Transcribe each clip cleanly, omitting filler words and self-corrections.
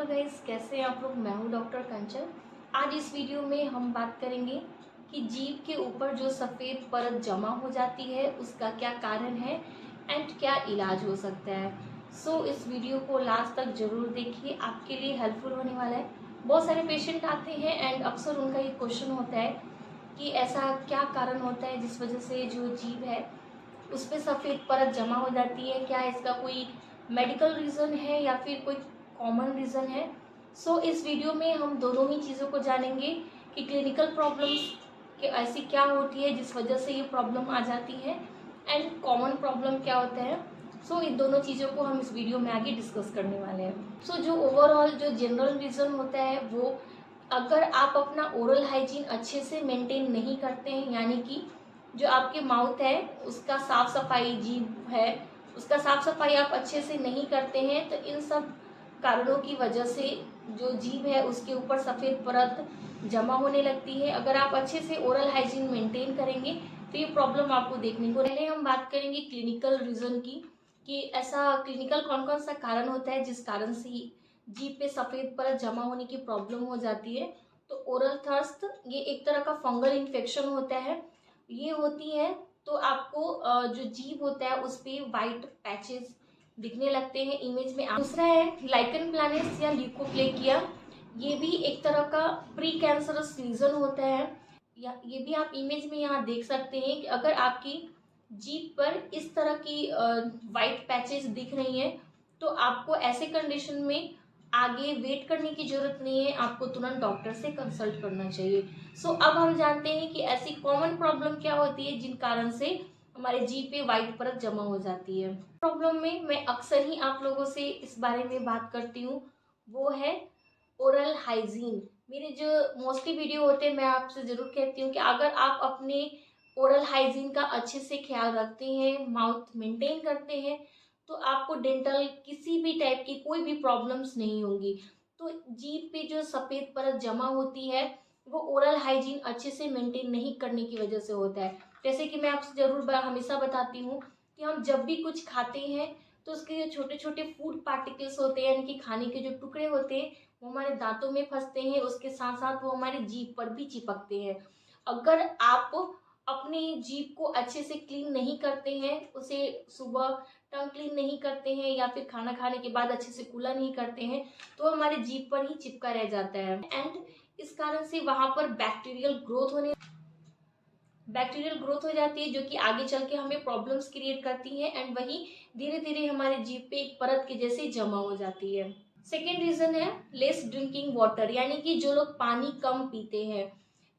Guys, कैसे हैं आप लोग। मैं हूं डॉक्टर कंचन। आज इस वीडियो में हम बात करेंगे कि जीभ के ऊपर जो सफ़ेद परत जमा हो जाती है उसका क्या कारण है एंड क्या इलाज हो सकता है। इस वीडियो को लास्ट तक ज़रूर देखिए, आपके लिए हेल्पफुल होने वाला है। बहुत सारे पेशेंट आते हैं एंड अक्सर उनका ये क्वेश्चन होता है कि ऐसा क्या कारण होता है जिस वजह से जो जीभ है उस पर सफ़ेद परत जमा हो जाती है। क्या इसका कोई मेडिकल रीज़न है या फिर कोई कॉमन रीज़न है। इस वीडियो में हम दोनों ही चीज़ों को जानेंगे कि क्लिनिकल प्रॉब्लम्स कि ऐसी क्या होती है जिस वजह से ये प्रॉब्लम आ जाती है एंड कॉमन प्रॉब्लम क्या होता है। इन दोनों चीज़ों को हम इस वीडियो में आगे डिस्कस करने वाले हैं। जो ओवरऑल जो जनरल रीज़न होता है वो, अगर आप अपना ओरल हाइजीन अच्छे से मेंटेन नहीं करते हैं, यानी कि जो आपके माउथ है उसका साफ सफाई, जीभ है उसका साफ सफाई आप अच्छे से नहीं करते हैं, तो इन सब कारणों की वजह से जो जीभ है उसके ऊपर सफ़ेद परत जमा होने लगती है। अगर आप अच्छे से ओरल हाइजीन मेंटेन करेंगे तो ये प्रॉब्लम आपको देखने को। पहले हम बात करेंगे क्लिनिकल रीज़न की, कि ऐसा क्लिनिकल कौन कौन सा कारण होता है जिस कारण से जीभ पे सफ़ेद परत जमा होने की प्रॉब्लम हो जाती है। तो ओरल थर्स्ट, ये एक तरह का फंगल इन्फेक्शन होता है। ये होती है तो आपको जो जीभ होता है उस पर वाइट पैचेस दिखने लगते हैं इमेज में। दूसरा है लाइकन प्लानस या ल्यूकोप्लेकिया। ये भी एक तरह का प्री कैंसरस लीजन होता है। या ये भी आप इमेज में यहाँ देख सकते हैं कि अगर आपकी जीभ पर इस तरह की वाइट पैचेस दिख रही हैं तो आपको ऐसे कंडीशन में आगे वेट करने की जरूरत नहीं है, आपको तुरंत डॉक्टर से कंसल्ट करना चाहिए। अब हम जानते हैं कि ऐसी कॉमन प्रॉब्लम क्या होती है जिन कारण से हमारे जीभ पे वाइट परत जमा हो जाती है। प्रॉब्लम में मैं अक्सर ही आप लोगों से इस बारे में बात करती हूँ, वो है ओरल हाइजीन। मेरे जो मोस्टली वीडियो होते हैं मैं आपसे ज़रूर कहती हूँ कि अगर आप अपने ओरल हाइजीन का अच्छे से ख्याल रखते हैं, माउथ मेंटेन करते हैं, तो आपको डेंटल किसी भी टाइप की कोई भी प्रॉब्लम्स नहीं होंगी। तो जीभ पे जो सफ़ेद परत जमा होती है वो ओरल हाइजीन अच्छे से मेंटेन नहीं करने की वजह से होता है। जैसे कि मैं आपसे ज़रूर हमेशा बताती हूँ कि हम जब भी कुछ खाते हैं तो उसके जो छोटे छोटे फूड पार्टिकल्स होते हैं, यानी कि खाने के जो टुकड़े होते हैं, वो हमारे दांतों में फंसते हैं, उसके साथ साथ वो हमारी जीभ पर भी चिपकते हैं। अगर आप अपनी जीभ को अच्छे से क्लीन नहीं करते हैं, उसे सुबह टंग क्लीन नहीं करते हैं या फिर खाना खाने के बाद अच्छे से कुला नहीं करते हैं, तो हमारे जीभ पर ही चिपका रह जाता है एंड इस कारण से वहां पर बैक्टीरियल ग्रोथ हो जाती है, जो कि आगे चल के हमें प्रॉब्लम्स क्रिएट करती है एंड वही धीरे धीरे हमारे जीभ पे एक परत के जैसे जमा हो जाती है। सेकेंड रीजन है लेस ड्रिंकिंग वाटर, यानी कि जो लोग पानी कम पीते हैं।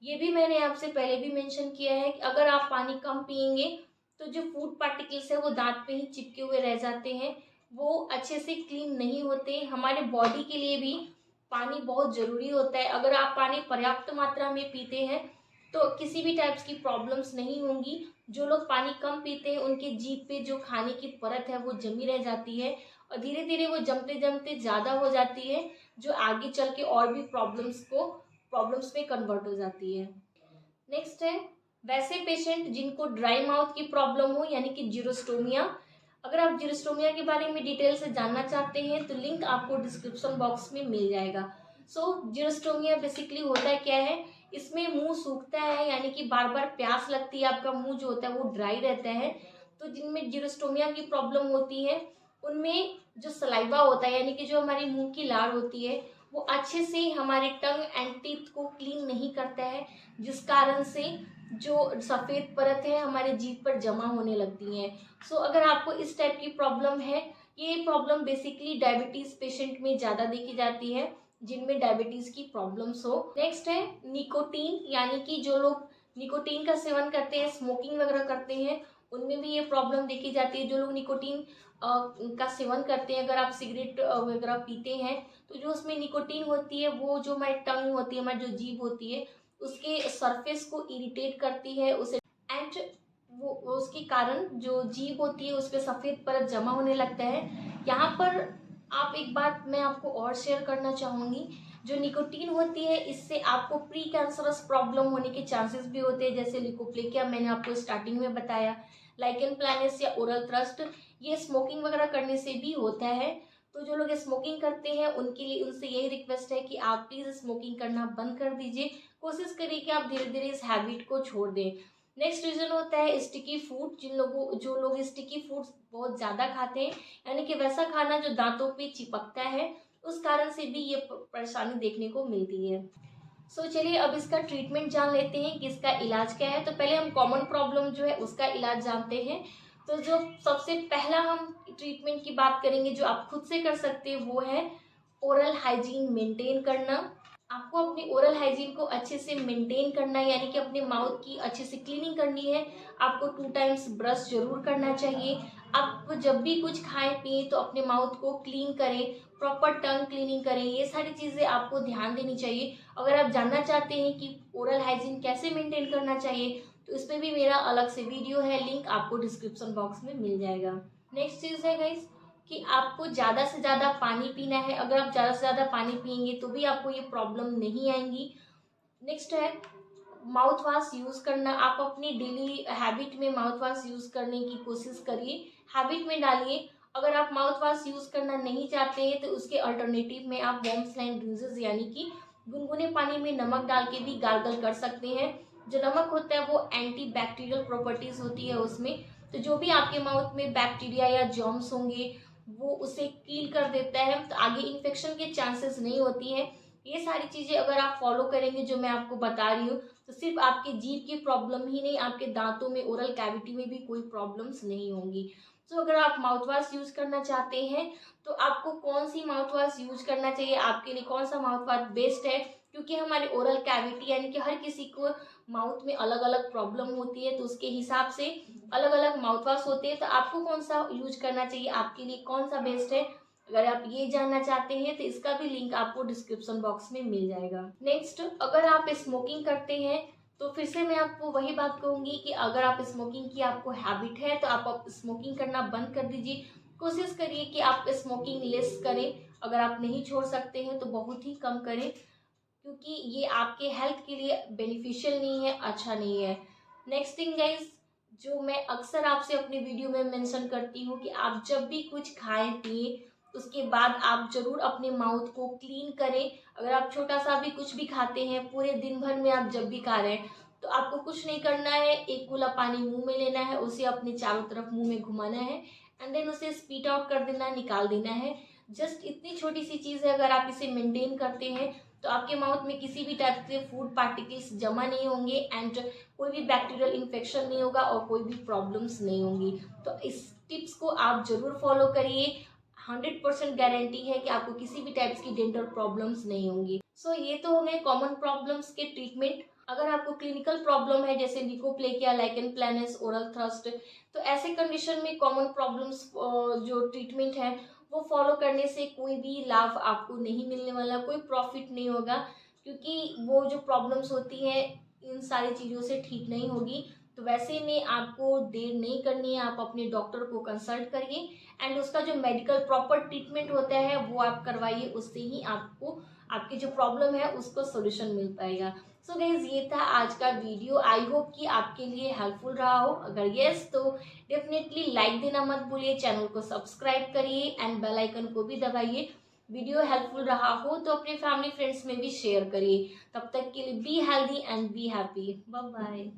ये भी मैंने आपसे पहले भी मेंशन किया है कि अगर आप पानी कम पिएंगे तो जो फूड पार्टिकल्स है वो दांत पे ही चिपके हुए रह जाते हैं, वो अच्छे से क्लीन नहीं होते। हमारे बॉडी के लिए भी पानी बहुत ज़रूरी होता है। अगर आप पानी पर्याप्त मात्रा में पीते हैं तो किसी भी टाइप्स की प्रॉब्लम्स नहीं होंगी। जो लोग पानी कम पीते हैं उनके जीभ पे जो खाने की परत है वो जमी रह जाती है और धीरे धीरे वो जमते जमते ज़्यादा हो जाती है, जो आगे चल के और भी प्रॉब्लम्स में कन्वर्ट हो जाती है। नेक्स्ट है वैसे पेशेंट जिनको ड्राई माउथ की प्रॉब्लम हो, यानी कि जीरोस्टोमिया। अगर आप जीरोस्टोमिया के बारे में डिटेल से जानना चाहते हैं तो लिंक आपको डिस्क्रिप्शन बॉक्स में मिल जाएगा। जीरोस्टोमिया बेसिकली होता है क्या है, इसमें मुंह सूखता है, यानी कि बार बार प्यास लगती है, आपका मुंह जो होता है वो ड्राई रहता है। तो जिनमें जीरोस्टोमिया की प्रॉब्लम होती है उनमें जो सलाइवा होता है, यानी कि जो हमारी मुंह की लार होती है, वो अच्छे से हमारे टंग एंड टीथ को क्लीन नहीं करता है, जिस कारण से जो सफ़ेद परत है हमारे जीभ पर जमा होने लगती हैं। अगर आपको इस टाइप की प्रॉब्लम है, ये प्रॉब्लम बेसिकली डायबिटीज़ पेशेंट में ज़्यादा देखी जाती है, जिनमें डायबिटीज़ की प्रॉब्लम्स हो। नेक्स्ट है निकोटीन, यानी कि जो लोग निकोटीन का सेवन करते हैं, स्मोकिंग वगैरह करते हैं, उनमें भी ये प्रॉब्लम देखी जाती है। जो लोग निकोटीन का सेवन करते हैं, अगर आप सिगरेट वगैरह पीते हैं तो जो उसमें निकोटीन होती है वो जो हमारी टंग होती है, हमारी जो जीभ होती है, उसके सरफेस को इरिटेट करती है उसे एंड वो उसके कारण जो जीभ होती है उस पर सफ़ेद परत जमा होने लगता है। यहाँ पर आप एक बात मैं आपको और शेयर करना चाहूँगी, जो निकोटीन होती है इससे आपको प्री कैंसरस प्रॉब्लम होने के चांसेस भी होते हैं, जैसे लिकोप्लेकिया मैंने आपको स्टार्टिंग में बताया, लाइकन प्लानस या ओरल थ्रस्ट, ये स्मोकिंग वगैरह करने से भी होता है। तो जो लोग स्मोकिंग करते हैं उनके लिए उनसे यही रिक्वेस्ट है कि आप प्लीज़ स्मोकिंग करना बंद कर दीजिए। कोशिश करिए कि आप धीरे धीरे इस हैबिट को छोड़ दें। नेक्स्ट रीज़न होता है स्टिकी फूड। जो लोग स्टिकी फूड बहुत ज़्यादा खाते हैं, यानी कि वैसा खाना जो दांतों पे चिपकता है, उस कारण से भी ये परेशानी देखने को मिलती है। चलिए अब इसका ट्रीटमेंट जान लेते हैं कि इसका इलाज क्या है। तो पहले हम कॉमन प्रॉब्लम जो है उसका इलाज जानते हैं। तो जो सबसे पहला हम ट्रीटमेंट की बात करेंगे जो आप खुद से कर सकते हैं वो है ओरल हाइजीन मेंटेन करना। आपको अपनी ओरल हाइजीन को अच्छे से मेंटेन करना है, यानी कि अपने माउथ की अच्छे से क्लीनिंग करनी है। आपको 2 टाइम्स ब्रश जरूर करना चाहिए। आप जब भी कुछ खाएं पिए तो अपने माउथ को क्लीन करें, प्रॉपर टंग क्लीनिंग करें। ये सारी चीज़ें आपको ध्यान देनी चाहिए। अगर आप जानना चाहते हैं कि ओरल हाइजीन कैसे मेंटेन करना चाहिए तो इस पर भी मेरा अलग से वीडियो है, लिंक आपको डिस्क्रिप्शन बॉक्स में मिल जाएगा। नेक्स्ट चीज़ है गाइस कि आपको ज़्यादा से ज़्यादा पानी पीना है। अगर आप ज़्यादा से ज़्यादा पानी पिएंगे तो भी आपको ये प्रॉब्लम नहीं आएंगी। नेक्स्ट है माउथ वॉश यूज़ करना। आप अपनी डेली हैबिट में माउथ वॉश यूज़ करने की कोशिश करिए, हैबिट में डालिए। अगर आप माउथ वॉश यूज़ करना नहीं चाहते हैं तो उसके अल्टरनेटिव में आप वार्म स्लाइन ब्रूजेस यानी कि गुनगुने पानी में नमक डाल के भी गार्गल कर सकते हैं। जो नमक होता है वो एंटी बैक्टीरियल प्रॉपर्टीज़ होती है उसमें, तो जो भी आपके माउथ में बैक्टीरिया या जर्म्स होंगे वो उसे किल कर देता है, तो आगे इन्फेक्शन के चांसेस नहीं होती हैं। ये सारी चीज़ें अगर आप फॉलो करेंगे जो मैं आपको बता रही हूँ तो सिर्फ आपके जीभ की प्रॉब्लम ही नहीं, आपके दांतों में, ओरल कैविटी में भी कोई प्रॉब्लम्स नहीं होंगी। तो अगर आप माउथ वॉश यूज़ करना चाहते हैं तो आपको कौन सी माउथ वॉश यूज करना चाहिए, आपके लिए कौन सा माउथ वॉश बेस्ट है, क्योंकि हमारे ओरल कैविटी यानी कि हर किसी को माउथ में अलग अलग प्रॉब्लम होती है तो उसके हिसाब से अलग अलग माउथ वॉश होते हैं। तो आपको कौन सा यूज करना चाहिए, आपके लिए कौन सा बेस्ट है, अगर आप ये जानना चाहते हैं तो इसका भी लिंक आपको डिस्क्रिप्शन बॉक्स में मिल जाएगा। नेक्स्ट, अगर आप स्मोकिंग करते हैं तो फिर से मैं आपको वही बात कहूंगी कि अगर आप स्मोकिंग की आपको हैबिट है तो आप स्मोकिंग करना बंद कर दीजिए। कोशिश करिए कि आप स्मोकिंग लेस करें। अगर आप नहीं छोड़ सकते हैं तो बहुत ही कम करें, क्योंकि ये आपके हेल्थ के लिए बेनिफिशियल नहीं है, अच्छा नहीं है। नेक्स्ट थिंग गाइस, जो मैं अक्सर आपसे अपनी वीडियो में मेंशन करती हूँ कि आप जब भी कुछ खाएं पिए उसके बाद आप जरूर अपने माउथ को क्लीन करें। अगर आप छोटा सा भी कुछ भी खाते हैं, पूरे दिन भर में आप जब भी खा रहे हैं तो आपको कुछ नहीं करना है, एक कूला पानी मुंह में लेना है, उसे अपने चारों तरफ मुंह में घुमाना है एंड देन उसे स्पीट आउट कर देना है, निकाल देना है। जस्ट इतनी छोटी सी चीज़ है, अगर आप इसे मेंटेन करते हैं तो आपके माउथ में किसी भी टाइप के फूड पार्टिकल्स जमा नहीं होंगे एंड कोई भी बैक्टीरियल इन्फेक्शन नहीं होगा और कोई भी प्रॉब्लम्स नहीं होंगी। तो इस टिप्स को आप जरूर फॉलो करिए। 100% गारंटी है कि आपको किसी भी टाइप्स की डेंटल प्रॉब्लम्स नहीं होंगी। ये तो हो गए कॉमन प्रॉब्लम्स के ट्रीटमेंट। अगर आपको क्लिनिकल प्रॉब्लम है जैसे लिकोप्लेकिया, लाइकन प्लैनस, ओरल थ्रस्ट, तो ऐसे कंडीशन में कॉमन प्रॉब्लम्स जो ट्रीटमेंट है वो फॉलो करने से कोई भी लाभ आपको नहीं मिलने वाला, कोई प्रॉफिट नहीं होगा, क्योंकि वो जो प्रॉब्लम्स होती हैं इन सारी चीज़ों से ठीक नहीं होगी। तो वैसे में आपको देर नहीं करनी है, आप अपने डॉक्टर को कंसल्ट करिए एंड उसका जो मेडिकल प्रॉपर ट्रीटमेंट होता है वो आप करवाइए, उससे ही आपको आपकी जो प्रॉब्लम है उसको सोल्यूशन मिल पाएगा। सो गाइज, ये था आज का वीडियो। आई होप कि आपके लिए हेल्पफुल रहा हो। अगर यस तो डेफिनेटली लाइक देना मत भूलिए, चैनल को सब्सक्राइब करिए एंड बेल आइकन को भी दबाइए। वीडियो हेल्पफुल रहा हो तो अपने फैमिली फ्रेंड्स में भी शेयर करिए। तब तक के लिए be healthy and be happy. Bye bye.